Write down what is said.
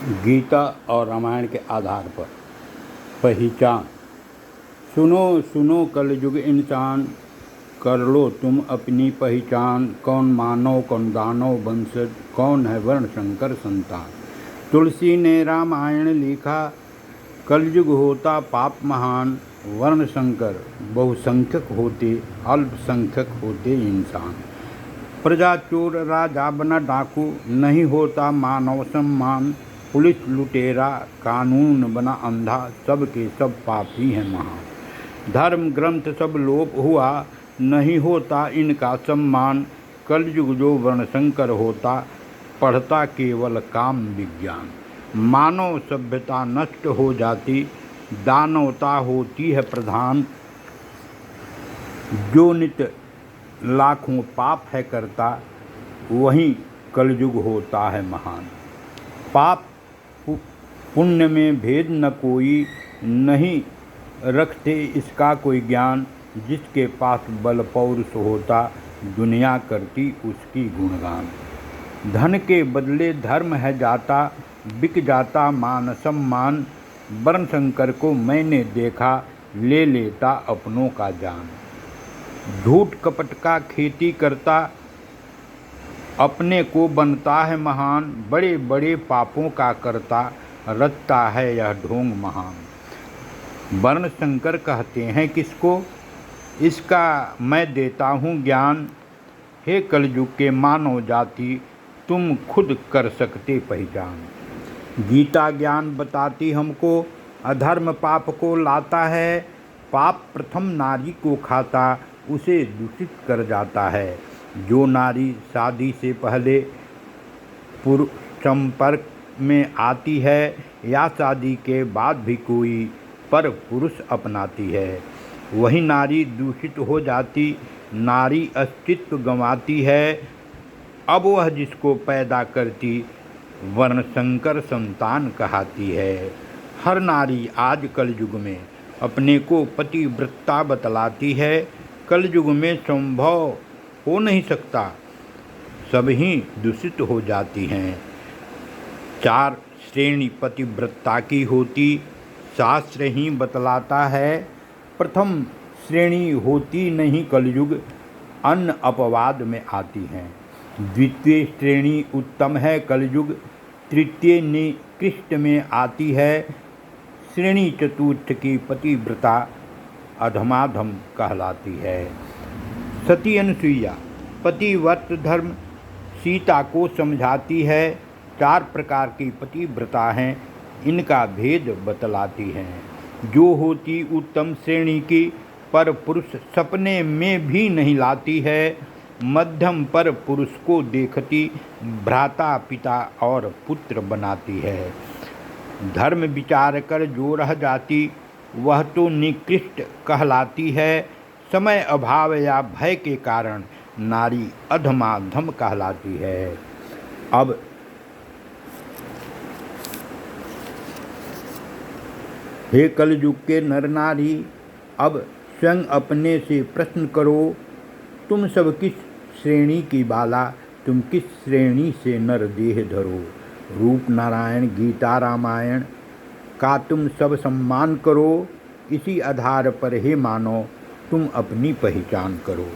गीता और रामायण के आधार पर पहचान। सुनो सुनो कलयुग इंसान, कर लो तुम अपनी पहचान। कौन मानव कौन दानव वंशज, कौन है वर्ण शंकर संतान। तुलसी ने रामायण लिखा, कलयुग होता पाप महान। वर्ण शंकर बहुसंख्यक होते, अल्पसंख्यक होते इंसान। प्रजा चोर राजा बना डाकू, नहीं होता मानव सम्मान। पुलिस लुटेरा कानून बना अंधा, सब के सब पापी हैं महान। धर्म ग्रंथ सब लोप हुआ, नहीं होता इनका सम्मान। कलयुग जो वर्णशंकर होता, पढ़ता केवल काम विज्ञान। मानव सभ्यता नष्ट हो जाती, दानवता होती है प्रधान। जो नित लाखों पाप है करता, वहीं कलयुग होता है महान। पाप पुण्य में भेद न कोई, नहीं रखते इसका कोई ज्ञान। जिसके पास बल पौरुष होता, दुनिया करती उसकी गुणगान। धन के बदले धर्म है जाता, बिक जाता मान सम्मान। वर्ण शंकर को मैंने देखा, ले लेता अपनों का जान। झूठ कपट का खेती करता, अपने को बनता है महान। बड़े बड़े पापों का करता, रचता है यह ढोंग महान। वर्ण शंकर कहते हैं किसको, इसका मैं देता हूँ ज्ञान। हे कलयुग के मानव जाति, तुम खुद कर सकते पहचान। गीता ज्ञान बताती हमको, अधर्म पाप को लाता है। पाप प्रथम नारी को खाता, उसे दूषित कर जाता है। जो नारी शादी से पहले पुरुष संपर्क में आती है, या शादी के बाद भी कोई पर पुरुष अपनाती है, वही नारी दूषित हो जाती, नारी अस्तित्व गंवाती है। अब वह जिसको पैदा करती, वर्णशंकर संतान कहती है। हर नारी आज कलयुग में अपने को पतिव्रता बतलाती है। कलयुग में संभव हो नहीं सकता, सब ही दूषित हो जाती हैं। 4 श्रेणी पतिव्रता की होती, शास्त्र ही बतलाता है। प्रथम श्रेणी होती नहीं कलयुग, अन्न अपवाद में आती हैं। द्वितीय श्रेणी उत्तम है कलयुग, तृतीय निकृष्ट में आती है। श्रेणी चतुर्थ की पतिव्रता अधमाधम कहलाती है। सती अनुसुईया पतिव्रत धर्म सीता को समझाती है। 4 प्रकार की पतिव्रता हैं, इनका भेद बतलाती हैं। जो होती उत्तम श्रेणी की, पर पुरुष सपने में भी नहीं लाती है। मध्यम पर पुरुष को देखती, भ्राता पिता और पुत्र बनाती है। धर्म विचार कर जो रह जाती, वह तो निकृष्ट कहलाती है। समय अभाव या भय के कारण नारी अधमाधम कहलाती है। अब हे कलयुग के नर नारी, अब स्वयं अपने से प्रश्न करो। तुम सब किस श्रेणी की बाला, तुम किस श्रेणी से नर देह धरो। रूप नारायण गीता रामायण का तुम सब सम्मान करो। इसी आधार पर हे मानो, तुम अपनी पहचान करो।